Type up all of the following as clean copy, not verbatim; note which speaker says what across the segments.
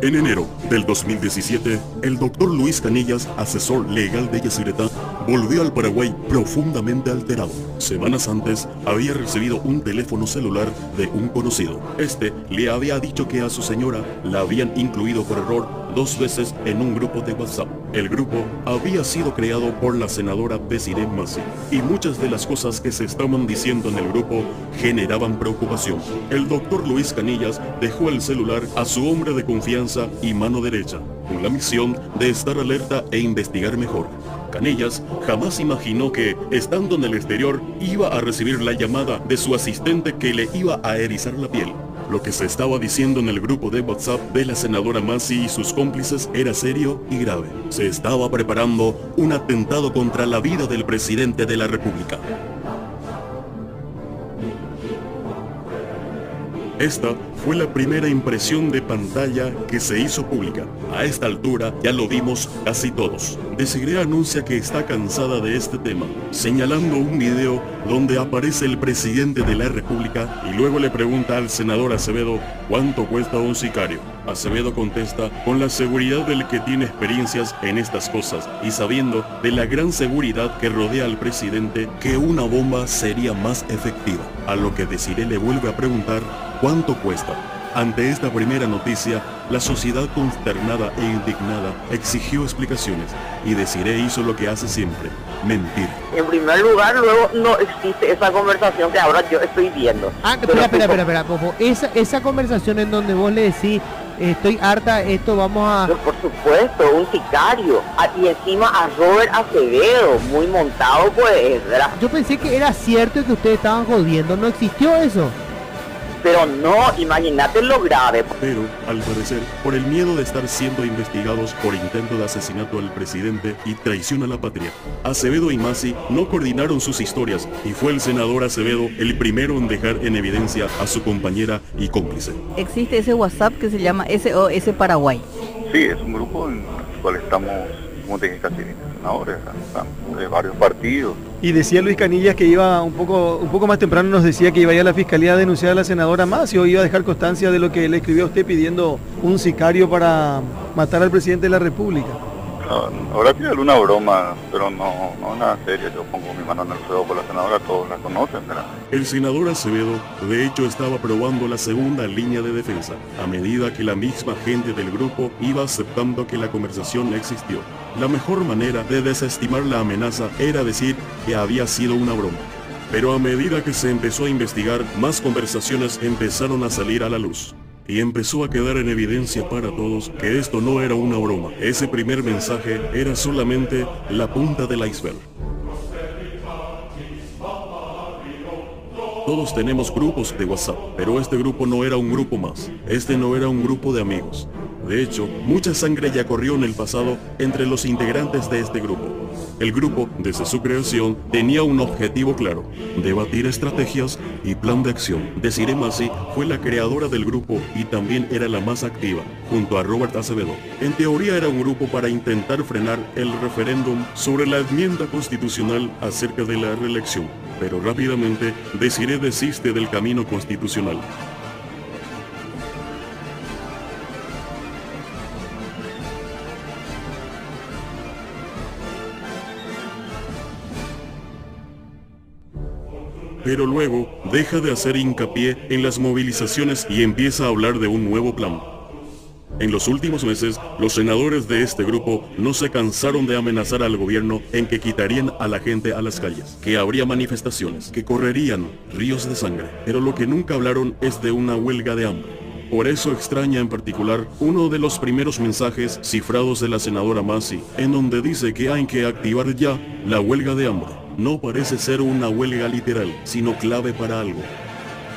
Speaker 1: En enero del 2017, el doctor Luis Canillas, asesor legal de Yacyretá, volvió al Paraguay profundamente alterado. Semanas antes, había recibido un teléfono celular de un conocido. Este le había dicho que a su señora la habían incluido por error 2 veces en un grupo de WhatsApp. El grupo había sido creado por la senadora Desiree Masi, y muchas de las cosas que se estaban diciendo en el grupo generaban preocupación. El doctor Luis Canillas dejó el celular a su hombre de confianza y mano derecha, con la misión de estar alerta e investigar mejor. Canillas jamás imaginó que, estando en el exterior, iba a recibir la llamada de su asistente que le iba a erizar la piel. Lo que se estaba diciendo en el grupo de WhatsApp de la senadora Masi y sus cómplices era serio y grave. Se estaba preparando un atentado contra la vida del presidente de la República. Esta fue la primera impresión de pantalla que se hizo pública. A esta altura ya lo vimos casi todos. Desiree anuncia que está cansada de este tema, señalando un video donde aparece el presidente de la República y luego le pregunta al senador Acevedo cuánto cuesta un sicario. Acevedo contesta con la seguridad del que tiene experiencias en estas cosas y sabiendo de la gran seguridad que rodea al presidente que una bomba sería más efectiva. A lo que Desiree le vuelve a preguntar ¿cuánto cuesta? Ante esta primera noticia, la sociedad consternada e indignada exigió explicaciones y Desiree hizo lo que hace siempre, mentir.
Speaker 2: En primer lugar, luego no existe esa conversación que ahora yo estoy viendo.
Speaker 3: Espera, Popo. Esa conversación en donde vos le decís, estoy harta, esto vamos a...
Speaker 2: Pero por supuesto, un sicario. Y encima a Robert Acevedo, muy montado pues, ¿verdad?
Speaker 3: Yo pensé que era cierto que ustedes estaban jodiendo, ¿no existió eso?
Speaker 2: Pero no, imagínate lo grave.
Speaker 1: Pero, al parecer, por el miedo de estar siendo investigados por intento de asesinato al presidente y traición a la patria, Acevedo y Masi no coordinaron sus historias y fue el senador Acevedo el primero en dejar en evidencia a su compañera y cómplice.
Speaker 4: Existe ese WhatsApp que se llama SOS Paraguay.
Speaker 5: Sí, es un grupo en el cual estamos, como te dije, casi senadores, de varios partidos.
Speaker 6: Y decía Luis Canillas que iba un poco más temprano, nos decía que iba a ir a la fiscalía a denunciar a la senadora Masi o iba a dejar constancia de lo que le escribió a usted pidiendo un sicario para matar al presidente de la República.
Speaker 5: Ahora tiene alguna broma, pero no nada serio. Yo pongo mi mano en el fuego por la senadora, todos la conocen, ¿verdad?
Speaker 1: El senador Acevedo, de hecho, estaba probando la segunda línea de defensa, a medida que la misma gente del grupo iba aceptando que la conversación existió. La mejor manera de desestimar la amenaza era decir que había sido una broma. Pero a medida que se empezó a investigar, más conversaciones empezaron a salir a la luz. Y empezó a quedar en evidencia para todos que esto no era una broma. Ese primer mensaje era solamente la punta del iceberg. Todos tenemos grupos de WhatsApp, pero este grupo no era un grupo más. Este no era un grupo de amigos. De hecho, mucha sangre ya corrió en el pasado entre los integrantes de este grupo. El grupo, desde su creación, tenía un objetivo claro: debatir estrategias y plan de acción. Desiree Masi fue la creadora del grupo y también era la más activa, junto a Robert Acevedo. En teoría era un grupo para intentar frenar el referéndum sobre la enmienda constitucional acerca de la reelección, pero rápidamente Desiree desiste del camino constitucional. Pero luego deja de hacer hincapié en las movilizaciones y empieza a hablar de un nuevo plan. En los últimos meses, los senadores de este grupo no se cansaron de amenazar al gobierno en que quitarían a la gente a las calles, que habría manifestaciones, que correrían ríos de sangre. Pero lo que nunca hablaron es de una huelga de hambre. Por eso extraña en particular uno de los primeros mensajes cifrados de la senadora Masi, en donde dice que hay que activar ya la huelga de hambre. No parece ser una huelga literal, sino clave para algo.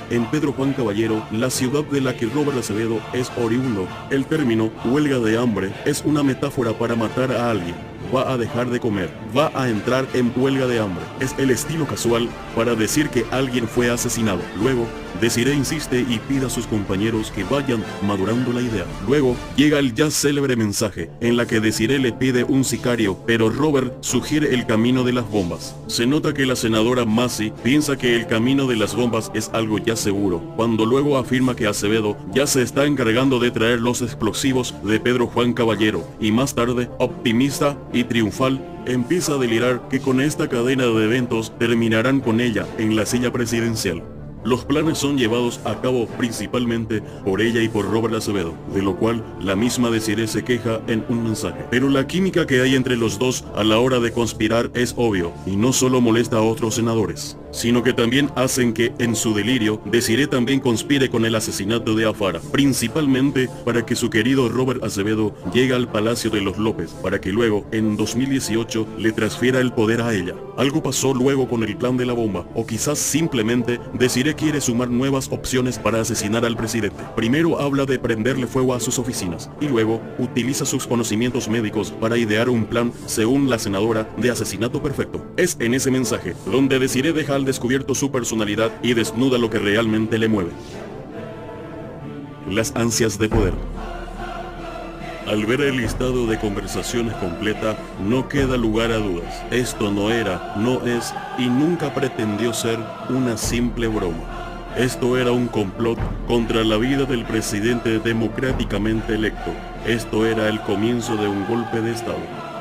Speaker 1: En Pedro Juan Caballero, la ciudad de la que Robert Acevedo es oriundo, el término huelga de hambre es una metáfora para matar a alguien. va a dejar de comer, va a entrar en huelga de hambre. Es el estilo casual para decir que alguien fue asesinado. Luego, Desiree insiste y pide a sus compañeros que vayan madurando la idea. Luego, llega el ya célebre mensaje, en la que Desiree le pide un sicario, pero Robert sugiere el camino de las bombas. Se nota que la senadora Massey piensa que el camino de las bombas es algo ya seguro, cuando luego afirma que Acevedo ya se está encargando de traer los explosivos de Pedro Juan Caballero, y más tarde, optimista y triunfal, empieza a delirar que con esta cadena de eventos terminarán con ella en la silla presidencial. Los planes son llevados a cabo principalmente por ella y por Robert Acevedo, de lo cual la misma Desiree se queja en un mensaje. Pero la química que hay entre los dos a la hora de conspirar es obvio, y no solo molesta a otros senadores, sino que también hacen que, en su delirio, Desiree también conspire con el asesinato de Afara, principalmente para que su querido Robert Acevedo llegue al Palacio de los López, para que luego, en 2018, le transfiera el poder a ella. Algo pasó luego con el plan de la bomba, o quizás simplemente Desiree quiere sumar nuevas opciones para asesinar al presidente. Primero habla de prenderle fuego a sus oficinas, y luego utiliza sus conocimientos médicos para idear un plan, según la senadora, de asesinato perfecto. Es en ese mensaje donde Desiree deja al descubierto su personalidad y desnuda lo que realmente le mueve: las ansias de poder. Al ver el listado de conversaciones completa, no queda lugar a dudas. Esto no era, no es y nunca pretendió ser una simple broma. Esto era un complot contra la vida del presidente democráticamente electo. Esto era el comienzo de un golpe de Estado.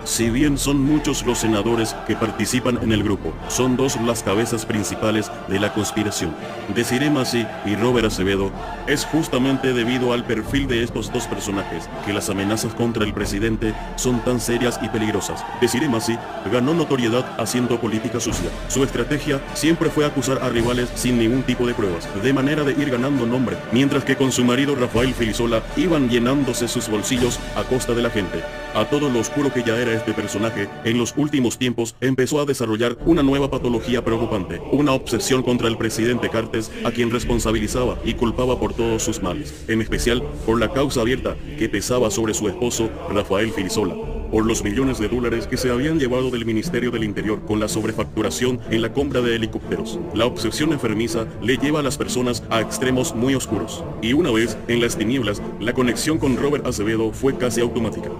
Speaker 1: Si bien son muchos los senadores que participan en el grupo, son dos las cabezas principales de la conspiración, Desiree Massey y Robert Acevedo. Es justamente debido al perfil de estos dos personajes que las amenazas contra el presidente son tan serias y peligrosas. Desiree Massey ganó notoriedad haciendo política sucia. Su estrategia siempre fue acusar a rivales sin ningún tipo de pruebas, de manera de ir ganando nombre, mientras que con su marido Rafael Filisola iban llenándose sus bolsillos a costa de la gente. A todo lo oscuro que ya era este personaje, en los últimos tiempos empezó a desarrollar una nueva patología preocupante, una obsesión contra el presidente Cartes, a quien responsabilizaba y culpaba por todos sus males, en especial por la causa abierta que pesaba sobre su esposo Rafael Filisola, por los millones de dólares que se habían llevado del Ministerio del Interior con la sobrefacturación en la compra de helicópteros. La obsesión enfermiza le lleva a las personas a extremos muy oscuros, y una vez en las tinieblas, la conexión con Robert Acevedo fue casi automática.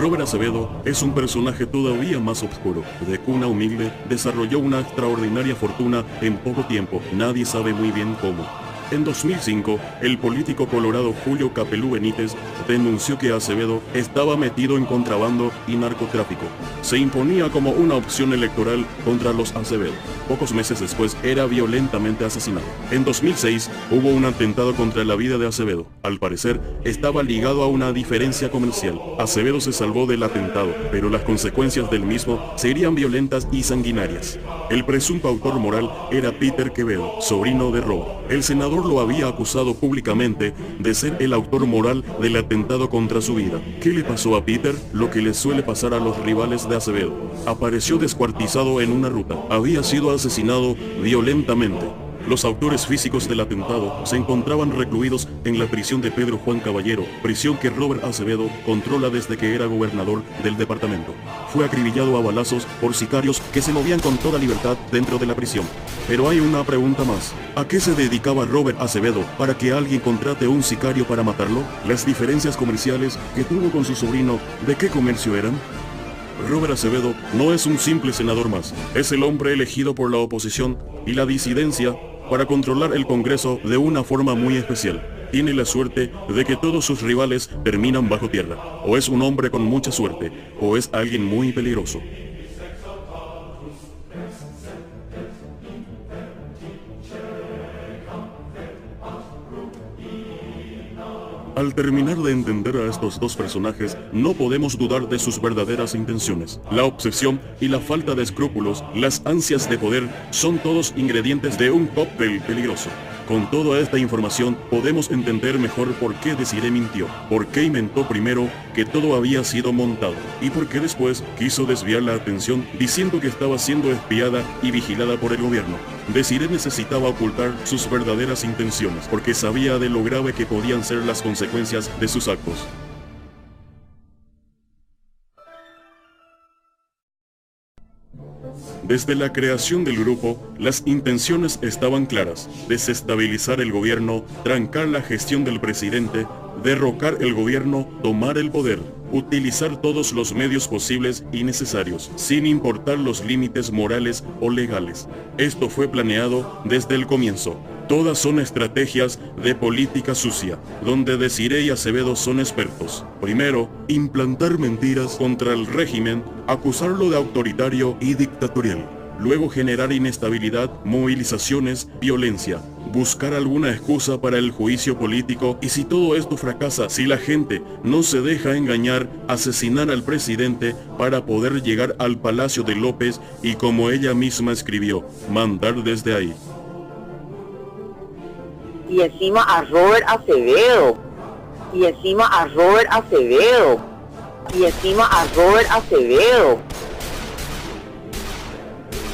Speaker 1: Robert Acevedo es un personaje todavía más oscuro. De cuna humilde, desarrolló una extraordinaria fortuna en poco tiempo, nadie sabe muy bien cómo. En 2005, el político colorado Julio Capelú Benítez denunció que Acevedo estaba metido en contrabando y narcotráfico. Se imponía como una opción electoral contra los Acevedo. Pocos meses después era violentamente asesinado. En 2006 hubo un atentado contra la vida de Acevedo. Al parecer estaba ligado a una diferencia comercial. Acevedo se salvó del atentado, pero las consecuencias del mismo serían violentas y sanguinarias. El presunto autor moral era Peter Quevedo, sobrino de Robert. El senador lo había acusado públicamente de ser el autor moral del atentado contra su vida. ¿Qué le pasó a Peter? Lo que le suele pasar a los rivales de Acevedo. Apareció descuartizado en una ruta. Había sido asesinado violentamente. Los autores físicos del atentado se encontraban recluidos en la prisión de Pedro Juan Caballero, prisión que Robert Acevedo controla desde que era gobernador del departamento. Fue acribillado a balazos por sicarios que se movían con toda libertad dentro de la prisión. Pero hay una pregunta más. ¿A qué se dedicaba Robert Acevedo para que alguien contrate un sicario para matarlo? Las diferencias comerciales que tuvo con su sobrino, ¿de qué comercio eran? Robert Acevedo no es un simple senador más, es el hombre elegido por la oposición y la disidencia para controlar el Congreso de una forma muy especial. Tiene la suerte de que todos sus rivales terminan bajo tierra. O es un hombre con mucha suerte, o es alguien muy peligroso. Al terminar de entender a estos dos personajes, no podemos dudar de sus verdaderas intenciones. La obsesión y la falta de escrúpulos, las ansias de poder, son todos ingredientes de un cóctel peligroso. Con toda esta información podemos entender mejor por qué Desiree mintió, por qué inventó primero que todo había sido montado y por qué después quiso desviar la atención diciendo que estaba siendo espiada y vigilada por el gobierno. Desiree necesitaba ocultar sus verdaderas intenciones porque sabía de lo grave que podían ser las consecuencias de sus actos. Desde la creación del grupo, las intenciones estaban claras: desestabilizar el gobierno, trancar la gestión del presidente, derrocar el gobierno, tomar el poder, utilizar todos los medios posibles y necesarios, sin importar los límites morales o legales. Esto fue planeado desde el comienzo. Todas son estrategias de política sucia, donde Desiree y Acevedo son expertos. Primero, implantar mentiras contra el régimen, acusarlo de autoritario y dictatorial. Luego generar inestabilidad, movilizaciones, violencia. Buscar alguna excusa para el juicio político y si todo esto fracasa, si la gente no se deja engañar, asesinar al presidente para poder llegar al Palacio de López y, como ella misma escribió, mandar desde ahí.
Speaker 2: Y encima a Robert Acevedo. Y encima a Robert Acevedo. Y encima a Robert Acevedo.